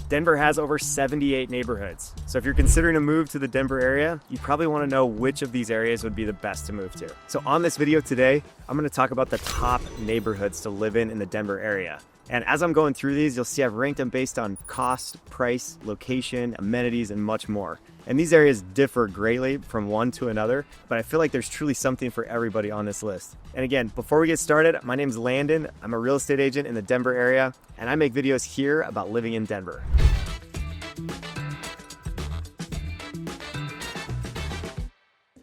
Denver has over 78 neighborhoods. So if you're considering a move to the Denver area, you probably want to know which of these areas would be the best to move to. So on this video today, I'm going to talk about the top neighborhoods to live in the Denver area. And as I'm going through these, you'll see I've ranked them based on cost, price, location, amenities, and much more. And these areas differ greatly from one to another, but I feel like there's truly something for everybody on this list. And again, before we get started, my name's Landon. I'm a real estate agent in the Denver area, and I make videos here about living in Denver.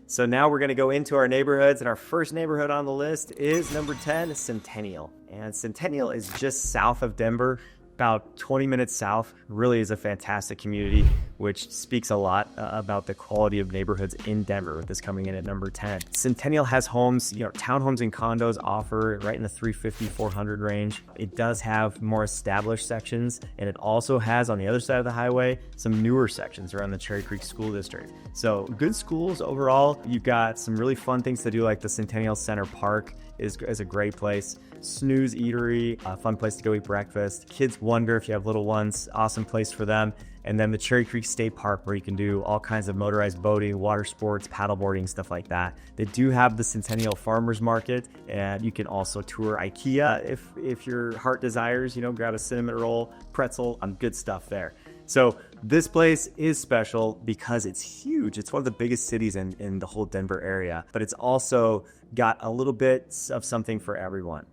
So now we're gonna go into our neighborhoods, and our first neighborhood on the list is number 10, Centennial. And Centennial is just south of Denver, about 20 minutes south. Really is a fantastic community, which speaks a lot about the quality of neighborhoods in Denver, with this coming in at number 10. Centennial has homes, townhomes and condos offer right in the 350, 400 range. It does have more established sections, and it also has, on the other side of the highway, some newer sections around the Cherry Creek School District. So good schools overall. You've got some really fun things to do, like the Centennial Center Park is a great place. Snooze Eatery, a fun place to go eat breakfast. Kids Wonder, if you have little ones, awesome place for them. And then the Cherry Creek State Park, where you can do all kinds of motorized boating, water sports, paddleboarding, stuff like that. They do have the Centennial Farmers Market, and you can also tour IKEA if your heart desires, grab a cinnamon roll, pretzel, good stuff there. So this place is special because it's huge. It's one of the biggest cities in the whole Denver area, but it's also got a little bit of something for everyone.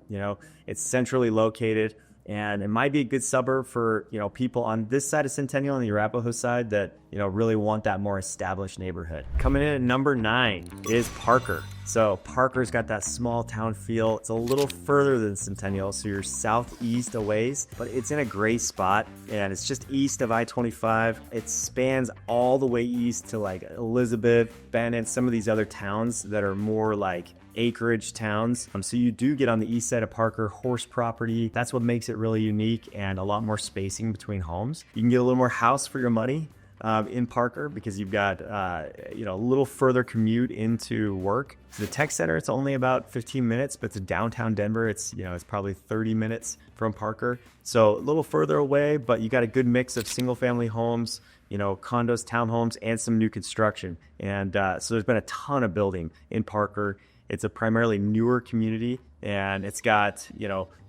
It's centrally located, and it might be a good suburb for, people on this side of Centennial and the Arapahoe side that, really want that more established neighborhood. Coming in at number 9 is Parker. So Parker's got that small town feel. It's a little further than Centennial, so you're southeast a ways, but it's in a great spot, and it's just east of I-25. It spans all the way east to like Elizabeth, Bennett, some of these other towns that are more like acreage towns. So you do get on the east side of Parker horse property. That's what makes it really unique, and a lot more spacing between homes. You can get a little more house for your money in Parker because you've got a little further commute into work. To the tech center, it's only about 15 minutes, but to downtown Denver, it's probably 30 minutes from Parker. So a little further away, but you got a good mix of single family homes, condos, townhomes, and some new construction. And so there's been a ton of building in Parker. It's a primarily newer community, and it's got,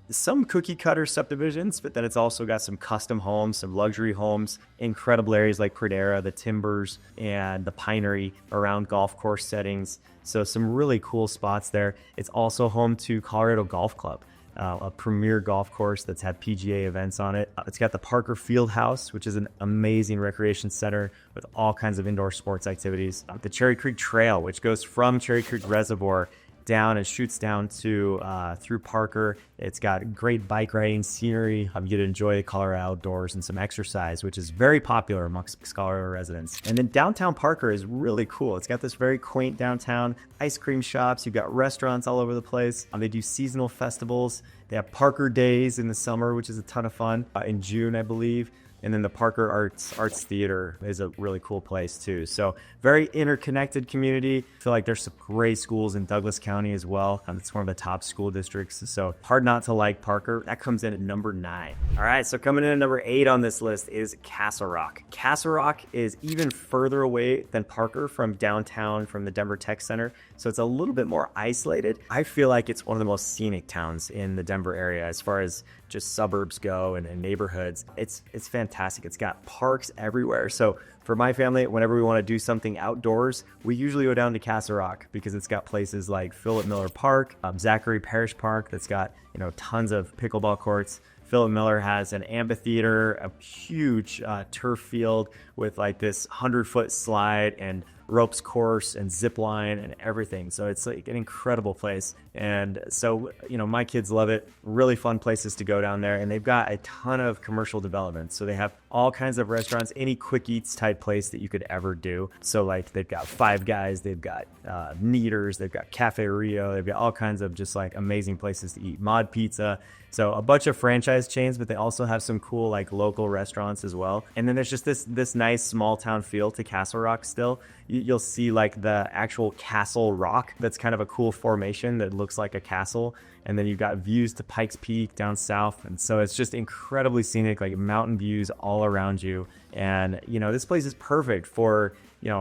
some cookie cutter subdivisions, but then it's also got some custom homes, some luxury homes, incredible areas like Pradera, the Timbers, and the Pinery around golf course settings. So some really cool spots there. It's also home to Colorado Golf Club, a premier golf course that's had PGA events on it. It's got the Parker Field House, which is an amazing recreation center with all kinds of indoor sports activities. The Cherry Creek Trail, which goes from Cherry Creek Reservoir down and shoots down to through Parker. It's got great bike riding scenery. You get to enjoy the Colorado outdoors and some exercise, which is very popular amongst Colorado residents. And then downtown Parker is really cool. It's got this very quaint downtown, ice cream shops. You've got restaurants all over the place. They do seasonal festivals. They have Parker Days in the summer, which is a ton of fun, in June, I believe. And then the Parker Arts Theater is a really cool place too. So very interconnected community. I feel like there's some great schools in Douglas County as well. It's one of the top school districts. So hard not to like Parker. That comes in at number 9. All right, so coming in at number 8 on this list is Castle Rock. Castle Rock is even further away than Parker from downtown, from the Denver Tech Center. So it's a little bit more isolated. I feel like it's one of the most scenic towns in the Denver area as far as just suburbs go and neighborhoods. It's fantastic. It's got parks everywhere. So for my family, whenever we want to do something outdoors, we usually go down to Castle Rock because it's got places like Philip Miller Park, Zachary Parish Park that's got tons of pickleball courts. Philip Miller has an amphitheater, a huge turf field with like this 100-foot slide and ropes course and zip line and everything. So it's like an incredible place. And so, my kids love it. Really fun places to go down there. And they've got a ton of commercial development. So they have all kinds of restaurants, any quick eats type place that you could ever do. So like they've got Five Guys, they've got Kneaders, they've got Cafe Rio, they've got all kinds of just like amazing places to eat. Mod Pizza. So a bunch of franchise chains, but they also have some cool like local restaurants as well. And then there's just this nice small town feel to Castle Rock still. You'll see like the actual Castle Rock. That's kind of a cool formation that looks like a castle. And then you've got views to Pikes Peak down south. And so it's just incredibly scenic, like mountain views all around you. And, this place is perfect for,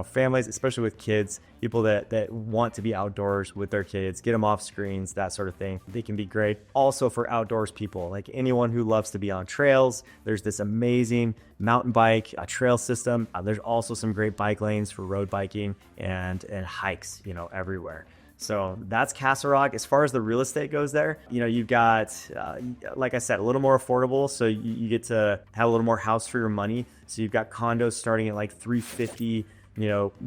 families, especially with kids, people that want to be outdoors with their kids, get them off screens, that sort of thing. They can be great. Also for outdoors people, like anyone who loves to be on trails, there's this amazing mountain bike trail system. There's also some great bike lanes for road biking and hikes, everywhere. So that's Castle Rock. As far as the real estate goes there, you've got, like I said, a little more affordable. So you get to have a little more house for your money. So you've got condos starting at like $350,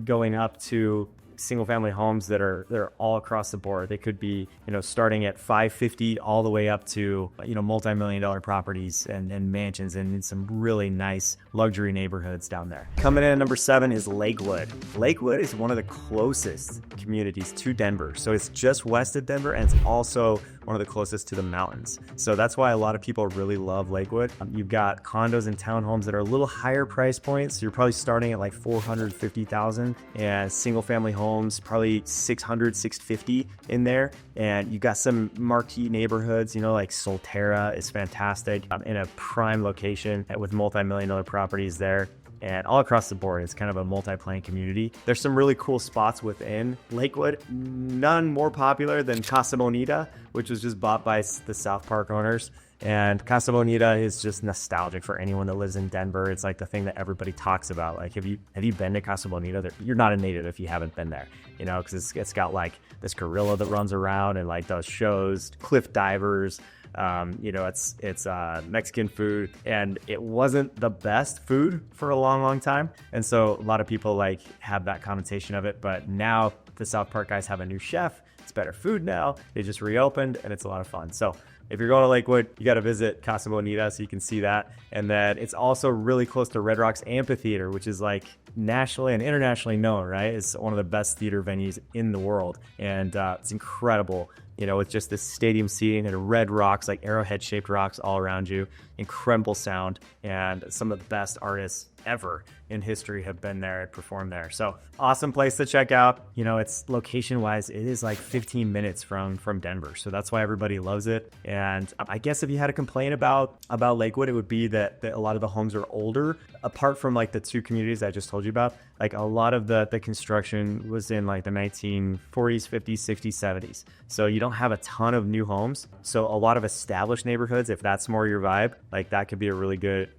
going up to single family homes they're all across the board. They could be, starting at $550 all the way up to, multi-million-dollar properties and mansions and in some really nice luxury neighborhoods down there. Coming in at number 7 is Lakewood. Lakewood is one of the closest communities to Denver. So it's just west of Denver, and it's also one of the closest to the mountains. So that's why a lot of people really love Lakewood. You've got condos and townhomes that are a little higher price points. So you're probably starting at like $450,000, and single family homes, probably $600, $650 in there. And you got some marquee neighborhoods, like Solterra is fantastic in a prime location with multi-million-dollar properties there. And all across the board, it's kind of a multi-plane community. There's some really cool spots within Lakewood, none more popular than Casa Bonita, which was just bought by the South Park owners. And Casa Bonita is just nostalgic for anyone that lives in Denver. It's like the thing that everybody talks about. Like, have you been to Casa Bonita? You're not a native if you haven't been there, because it's got like this gorilla that runs around and like does shows, cliff divers. It's Mexican food, and it wasn't the best food for a long time. And so a lot of people like have that connotation of it. But now the South Park guys have a new chef. It's better food now. They just reopened, and it's a lot of fun. So if you're going to Lakewood, you got to visit Casa Bonita so you can see that. And then it's also really close to Red Rocks Amphitheater, which is like nationally and internationally known, right? It's one of the best theater venues in the world. And it's incredible, with just this stadium seating and red rocks, like arrowhead-shaped rocks all around you. Incredible sound. And some of the best artists ever in history have been there and performed there. So awesome place to check out. It's location-wise, it is like 15 minutes from Denver. So that's why everybody loves it. And I guess if you had a complaint about Lakewood, it would be that a lot of the homes are older. Apart from like the two communities I just told you about, like a lot of the construction was in like the 1940s, 50s, 60s, 70s. So you don't have a ton of new homes. So a lot of established neighborhoods, if that's more your vibe, like that could be a really good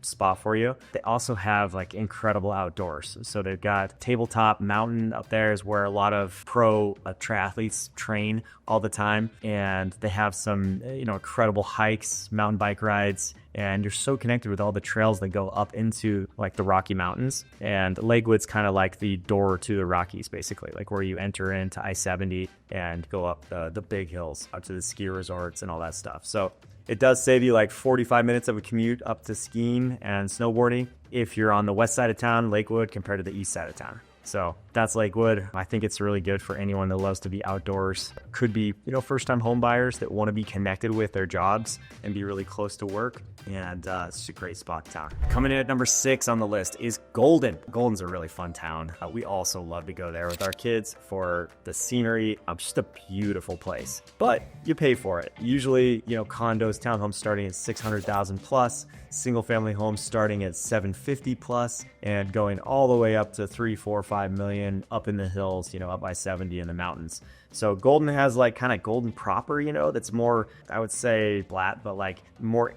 spot for you. They also have like incredible outdoors. So they've got Tabletop Mountain up there is where a lot of pro triathletes train all the time. And they have some, incredible hikes, mountain bike rides. And you're so connected with all the trails that go up into like the Rocky Mountains. And Lakewood's kind of like the door to the Rockies, basically, like where you enter into I-70 and go up the big hills up to the ski resorts and all that stuff. So it does save you like 45 minutes of a commute up to skiing and snowboarding if you're on the west side of town, Lakewood, compared to the east side of town. So that's Lakewood. I think it's really good for anyone that loves to be outdoors. Could be, first-time home buyers that want to be connected with their jobs and be really close to work. And it's just a great spot in town. Coming in at number 6 on the list is Golden. Golden's a really fun town. We also love to go there with our kids for the scenery. Just a beautiful place. But you pay for it. Usually, condos, townhomes starting at $600,000 plus, single-family homes starting at $750,000 plus, and going all the way up to $3, $4, $5 million up in the hills, up by 70 in the mountains. So Golden has like kind of Golden proper, that's more, I would say flat, but like more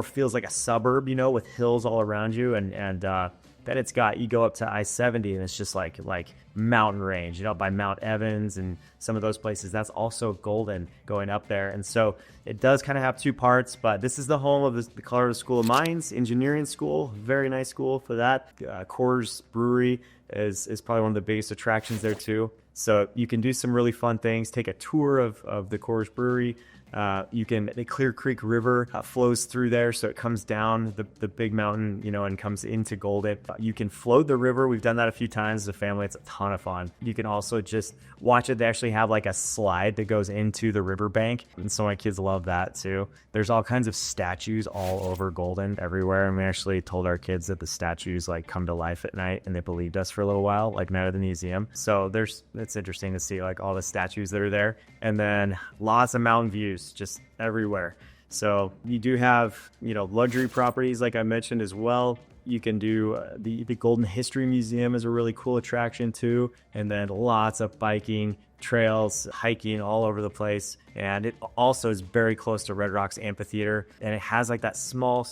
feels like a suburb, with hills all around you. And then it's got, you go up to I-70 and it's just like mountain range, by Mount Evans and some of those places. That's also Golden going up there. And so it does kind of have two parts, but this is the home of the Colorado School of Mines, engineering school, very nice school for that. Coors Brewery is probably one of the biggest attractions there too. So you can do some really fun things, take a tour of the Coors Brewery. The Clear Creek River flows through there, so it comes down the big mountain, and comes into Golden. You can float the river. We've done that a few times as a family. It's a ton of fun. You can also just watch it. They actually have like a slide that goes into the riverbank, and so my kids love that too. There's all kinds of statues all over Golden everywhere, and we actually told our kids that the statues like come to life at night, and they believed us for a little while, like Night at the Museum. So it's interesting to see like all the statues that are there, and then lots of mountain views. views just everywhere. So you do have, luxury properties like I mentioned as well. You can do the Golden History Museum is a really cool attraction too. And then lots of biking, trails, hiking all over the place. And it also is very close to Red Rocks Amphitheater. And it has like that small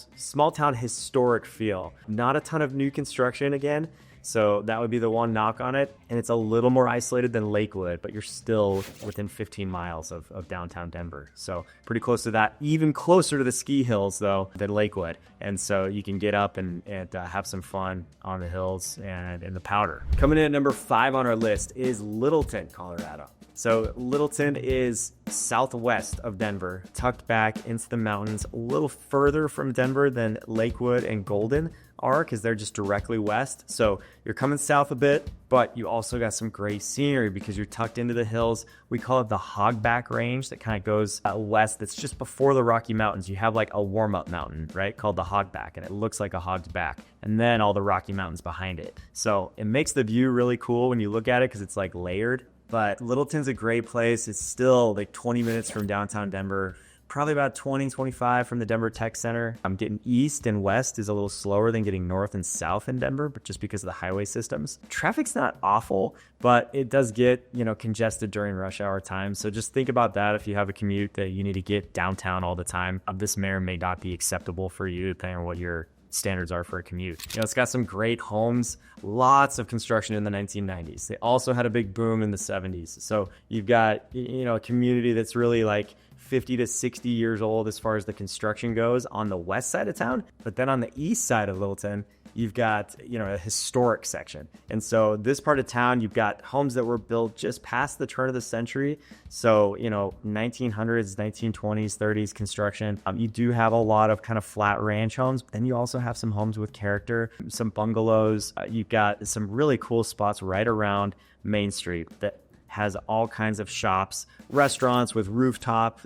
town historic feel. Not a ton of new construction again. So that would be the one knock on it. And it's a little more isolated than Lakewood, but you're still within 15 miles of downtown Denver. So pretty close to that, even closer to the ski hills though than Lakewood. And so you can get up and have some fun on the hills and in the Powder. Coming in at number 5 on our list is Littleton, Colorado. So Littleton is southwest of Denver, tucked back into the mountains, a little further from Denver than Lakewood and Golden are because they're just directly west. So you're coming south a bit, but you also got some great scenery because you're tucked into the hills. We call it the Hogback Range that kind of goes west. That's just before the Rocky Mountains. You have like a warm-up mountain, right, called the Hogback, and it looks like a hog's back, and then all the Rocky Mountains behind it. So it makes the view really cool when you look at it because it's like layered. But Littleton's a great place. It's still like 20 minutes from downtown Denver, probably about 25 from the Denver Tech Center. Getting east and west is a little slower than getting north and south in Denver, but just because of the highway systems. Traffic's not awful, but it does get, congested during rush hour time. So just think about that if you have a commute that you need to get downtown all the time. This may or may not be acceptable for you depending on what your standards are for a commute. It's got some great homes, lots of construction in the 1990s. They also had a big boom in the 70s. So you've got, a community that's really like 50 to 60 years old as far as the construction goes on the west side of town. But then on the east side of Littleton, you've got, a historic section. And so this part of town, you've got homes that were built just past the turn of the century. So, 1900s, 1920s, 30s construction. You do have a lot of kind of flat ranch homes, but then you also have some homes with character, some bungalows. You've got some really cool spots right around Main Street that has all kinds of shops, restaurants with rooftop,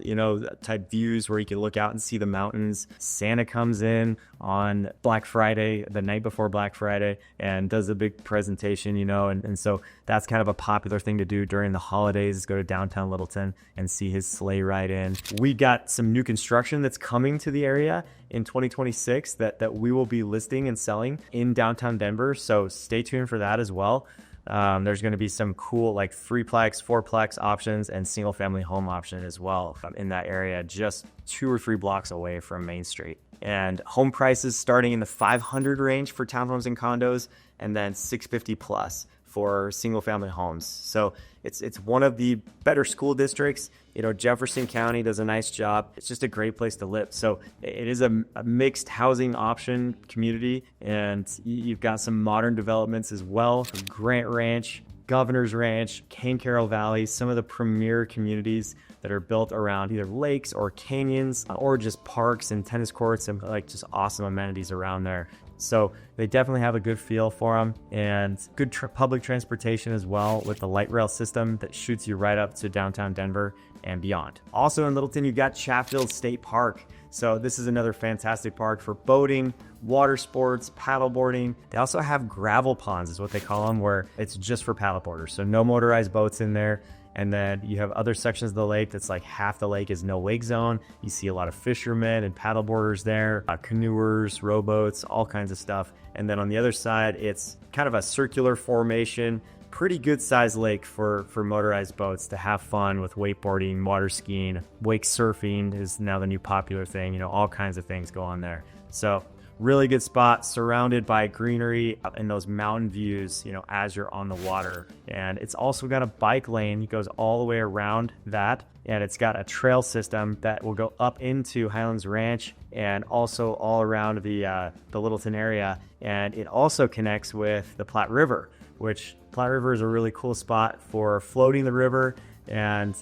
type views where you can look out and see the mountains. Santa comes in on Black Friday, the night before Black Friday, and does a big presentation, and so that's kind of a popular thing to do during the holidays is go to downtown Littleton and see his sleigh ride in. We got some new construction that's coming to the area in 2026 that we will be listing and selling in downtown Denver. So stay tuned for that as well. There's going to be some cool like 3-plex, 4-plex options and single family home option as well in that area, just 2 or 3 blocks away from Main Street. And home prices starting in the 500 range for townhomes and condos, and then 650 plus for single family homes. So it's one of the better school districts. Jefferson County does a nice job. It's just a great place to live. So it is a mixed housing option community, and you've got some modern developments as well. Grant Ranch, Governor's Ranch, Cane Carroll Valley, some of the premier communities that are built around either lakes or canyons or just parks and tennis courts and like just awesome amenities around there. So they definitely have a good feel for them, and good public transportation as well with the light rail system that shoots you right up to downtown Denver and beyond. Also in Littleton, you've got Chatfield State Park. So this is another fantastic park for boating, water sports, paddleboarding. They also have gravel ponds is what they call them, where it's just for paddleboarders. So no motorized boats in there. And then you have other sections of the lake that's like half the lake is no wake zone. You see a lot of fishermen and paddleboarders there, canoers, rowboats, all kinds of stuff. And then on the other side, it's kind of a circular formation, pretty good sized lake for motorized boats to have fun with wakeboarding, water skiing. Wake surfing is now the new popular thing. All kinds of things go on there. So really good spot, surrounded by greenery and those mountain views, as you're on the water. And it's also got a bike lane. It goes all the way around that. And it's got a trail system that will go up into Highlands Ranch and also all around the Littleton area. And it also connects with the Platte River, which Platte River is a really cool spot for floating the river. And,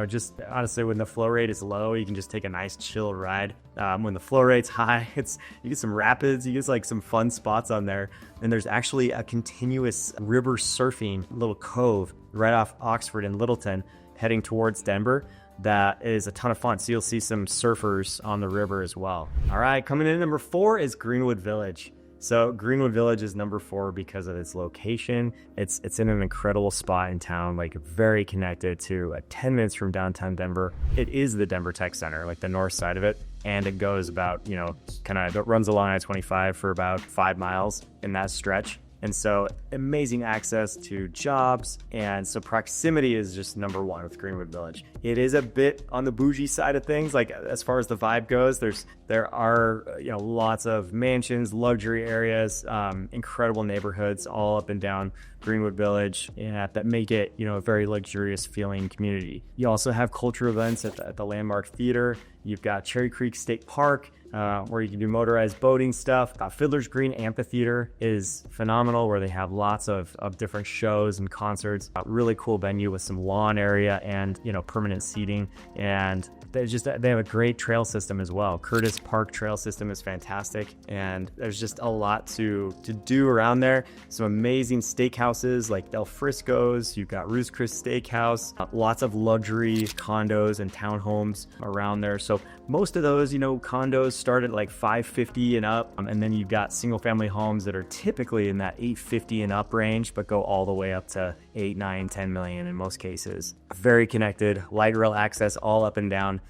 just honestly, when the flow rate is low, you can just take a nice chill ride. When the flow rate's high, you get some rapids, you get like some fun spots on there. And there's actually a continuous river surfing little cove right off Oxford and Littleton heading towards Denver. That is a ton of fun. So you'll see some surfers on the river as well. All right, coming in at number 4 is Greenwood Village. So Greenwood Village is number 4 because of its location. It's in an incredible spot in town, like very connected to 10 minutes from downtown Denver. It is the Denver Tech Center, like the north side of it. And it goes about, it runs along I-25 for about 5 miles in that stretch. And so amazing access to jobs. And so proximity is just number 1 with Greenwood Village. It is a bit on the bougie side of things. Like as far as the vibe goes, there are lots of mansions, luxury areas, incredible neighborhoods all up and down Greenwood Village, that make it a very luxurious feeling community. You also have cultural events at the Landmark Theater. You've got Cherry Creek State Park, where you can do motorized boating stuff. Fiddler's Green Amphitheater is phenomenal, where they have lots of different shows and concerts. A really cool venue with some lawn area and permanent seating, and they have a great trail system as well. Curtis Park trail system is fantastic, and there's just a lot to do around there. Some amazing steakhouses like Del Frisco's. You've got Ruth's Chris Steakhouse, lots of luxury condos and townhomes around there. So most of those, condos start at like $550 and up, and then you've got single family homes that are typically in that $850 and up range, but go all the way up to 8, 9, 10 million in most cases. Very connected, light rail access all up and down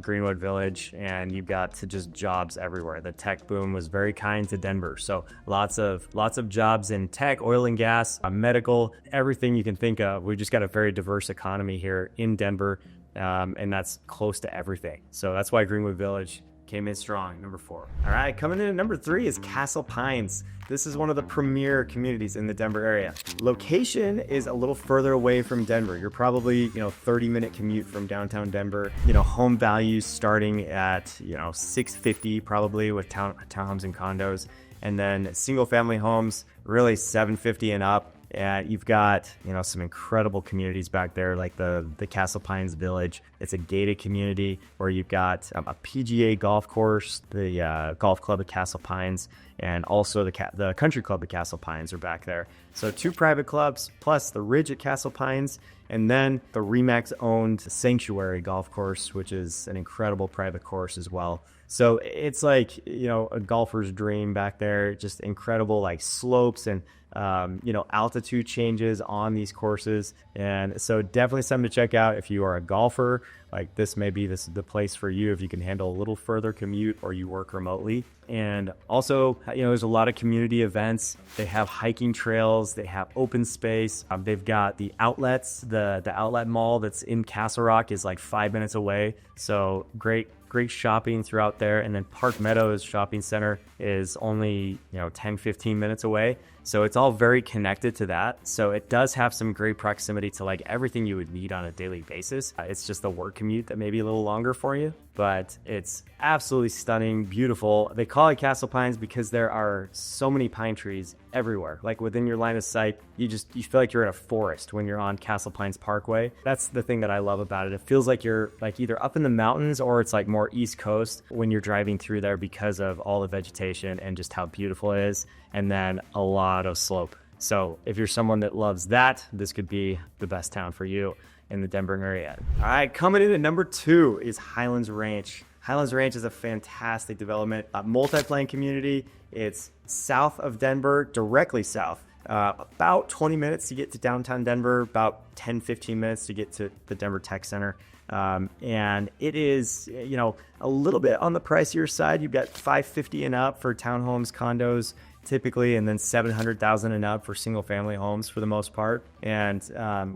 Greenwood Village, and you've got to just jobs everywhere. The tech boom was very kind to Denver, so lots of jobs in tech, oil and gas, medical, everything you can think of. We've just got a very diverse economy here in Denver, and that's close to everything. So that's why Greenwood Village came in strong, number 4. All right, coming in at number 3 is Castle Pines. This is one of the premier communities in the Denver area. Location is a little further away from Denver. You're probably, 30-minute commute from downtown Denver. Home values starting at, $650 probably with townhomes and condos. And then single family homes, really $750 and up. And you've got, some incredible communities back there, like the Castle Pines Village. It's a gated community where you've got a PGA golf course, the golf club at Castle Pines, and also the country club at Castle Pines are back there. So 2 private clubs, plus the Ridge at Castle Pines, and then the Remax-owned Sanctuary golf course, which is an incredible private course as well. So it's like, a golfer's dream back there. Just incredible, like slopes and altitude changes on these courses. And so definitely something to check out if you are a golfer. Like this may be the place for you if you can handle a little further commute or you work remotely. And also, there's a lot of community events. They have hiking trails, they have open space. They've got the outlets, the outlet mall that's in Castle Rock is like 5 minutes away. So great shopping throughout there. And then Park Meadows Shopping Center is only 10-15 minutes away. So it's all very connected to that. So it does have some great proximity to like everything you would need on a daily basis. It's just the work commute that may be a little longer for you, but it's absolutely stunning, beautiful. They call it Castle Pines because there are so many pine trees everywhere. Like within your line of sight, you feel like you're in a forest when you're on Castle Pines Parkway. That's the thing that I love about it. It feels like you're like either up in the mountains or it's like more East Coast when you're driving through there because of all the vegetation and just how beautiful it is. And then a lot of slope. So if you're someone that loves that, this could be the best town for you in the Denver area. All right, coming in at number 2 is Highlands Ranch. Highlands Ranch is a fantastic development, a multi-plan community. It's south of Denver, directly south. About 20 minutes to get to downtown Denver, about 10-15 minutes to get to the Denver Tech Center. And it is, a little bit on the pricier side. You've got $550 and up for townhomes, condos, typically, and then $700,000 and up for single family homes for the most part. And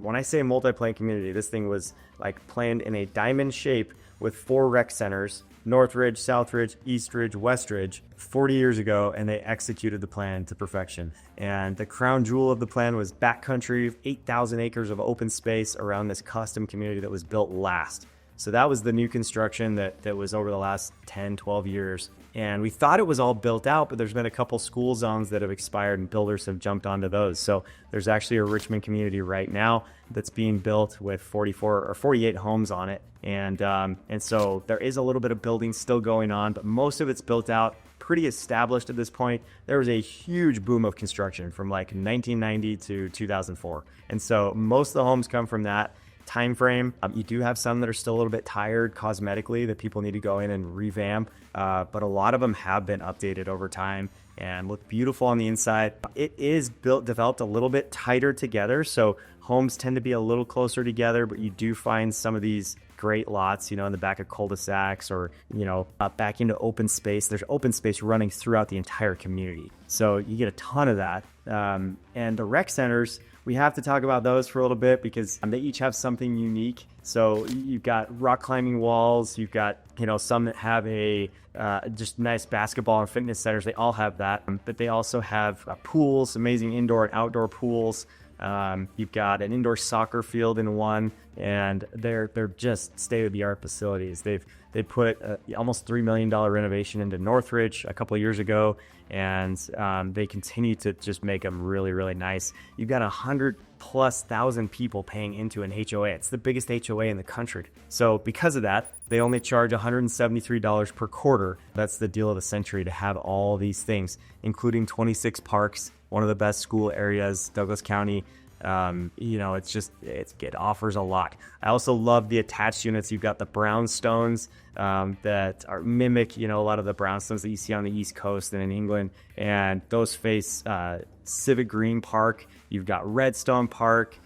when I say multi-plan community, this thing was like planned in a diamond shape with 4 rec centers, Northridge, Southridge, Eastridge, Westridge, 40 years ago, and they executed the plan to perfection. And the crown jewel of the plan was backcountry, 8,000 acres of open space around this custom community that was built last. So that was the new construction that was over the last 10, 12 years. And we thought it was all built out, but there's been a couple school zones that have expired and builders have jumped onto those. So there's actually a Richmond community right now that's being built with 44 or 48 homes on it. And so there is a little bit of building still going on, but most of it's built out, pretty established at this point. There was a huge boom of construction from like 1990 to 2004. And so most of the homes come from that time frame. You do have some that are still a little bit tired cosmetically that people need to go in and revamp, but a lot of them have been updated over time and look beautiful on the inside. It is developed a little bit tighter together, so homes tend to be a little closer together, but you do find some of these great lots, you know, in the back of cul-de-sacs or, you know, back into open space. There's open space running throughout the entire community. So you get a ton of that. And the rec centers, we have to talk about those for a little bit because they each have something unique. So you've got rock climbing walls, you've got, you know, some that have a just nice basketball and fitness centers. They all have that, but they also have pools, amazing indoor and outdoor pools. You've got an indoor soccer field in one, and they're just state-of-the-art facilities. They put almost $3 million renovation into Northridge a couple of years ago, and they continue to just make them really, really nice. You've got 100,000+ people paying into an HOA. It's the biggest HOA in the country. So because of that, they only charge $173 per quarter. That's the deal of the century to have all these things, including 26 parks, one of the best school areas, Douglas County. You know, it offers a lot. I also love the attached units. You've got the brownstones that mimic, you know, a lot of the brownstones that you see on the East Coast and in England, and those face Civic Green Park. You've got Redstone Park.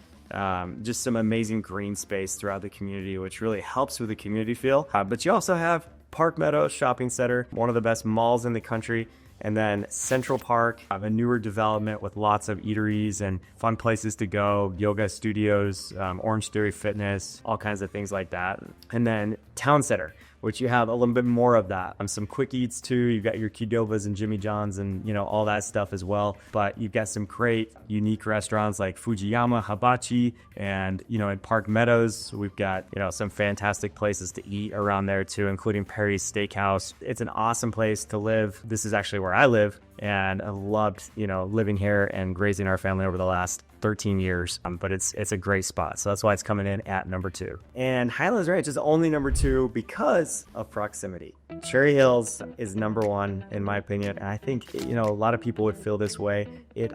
Just some amazing green space throughout the community, which really helps with the community feel. But you also have Park Meadows Shopping Center, one of the best malls in the country. And then Central Park, a newer development with lots of eateries and fun places to go, yoga studios, Orange Theory Fitness, all kinds of things like that. And then Town Center, which you have a little bit more of that. Some quick eats too. You've got your Qdoba's and Jimmy John's and, you know, all that stuff as well. But you've got some great unique restaurants like Fujiyama Hibachi, and, you know, in Park Meadows, we've got, you know, some fantastic places to eat around there too, including Perry's Steakhouse. It's an awesome place to live. This is actually where I live, and I loved, you know, living here and raising our family over the last 13 years, but it's a great spot. So that's why it's coming in at number 2. And Highlands Ranch is only number 2 because of proximity. Cherry Hills is number 1 in my opinion, and I think, you know, a lot of people would feel this way. It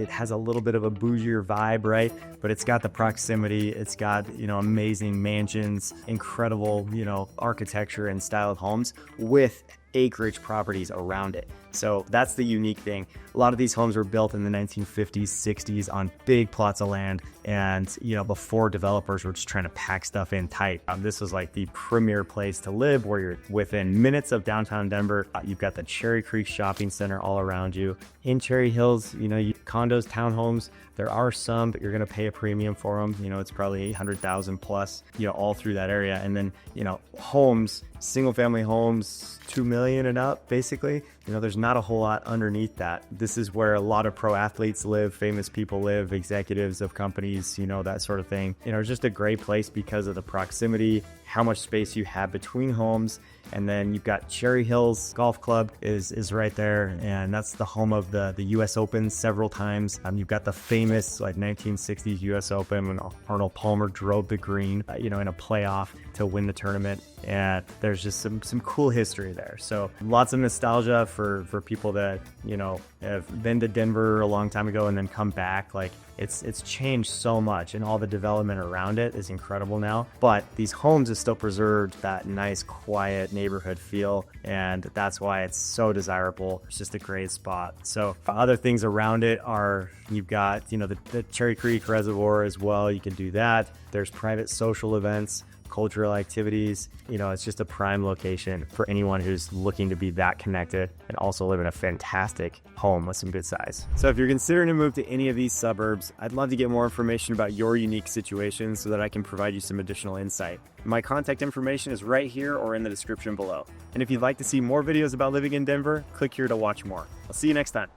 has a little bit of a bougier vibe, right? But it's got the proximity. It's got, you know, amazing mansions, incredible, you know, architecture and style of homes with acreage properties around it. So that's the unique thing. A lot of these homes were built in the 1950s, 60s on big plots of land, and, you know, before developers were just trying to pack stuff in tight. This was like the premier place to live, where you're within minutes of downtown Denver. You've got the Cherry Creek Shopping Center all around you. In Cherry Hills, you know, condos, townhomes, there are some, but you're going to pay a premium for them. You know, it's probably 800,000 plus, you know, all through that area. And then, you know, homes, single family homes, 2 million and up, basically. You know, there's not a whole lot underneath that. This is where a lot of pro athletes live, famous people live, executives of companies, you know, that sort of thing. You know, it's just a great place because of the proximity, how much space you have between homes. And then you've got Cherry Hills Golf Club is right there, and that's the home of the U.S. Open several times. You've got the famous like 1960s U.S. Open when Arnold Palmer drove the green, you know, in a playoff to win the tournament. And there's just some cool history there. So lots of nostalgia for people that, you know, have been to Denver a long time ago and then come back. Like it's changed so much, and all the development around it is incredible now. But these homes have still preserved that nice, quiet neighborhood feel, and that's why it's so desirable. It's just a great spot. So other things around it are, you've got, you know, the Cherry Creek Reservoir as well. You can do that. There's private social events, cultural activities. You know, it's just a prime location for anyone who's looking to be that connected and also live in a fantastic home with some good size. So if you're considering to move to any of these suburbs, I'd love to get more information about your unique situation so that I can provide you some additional insight. My contact information is right here or in the description below. And if you'd like to see more videos about living in Denver, click here to watch more. I'll see you next time.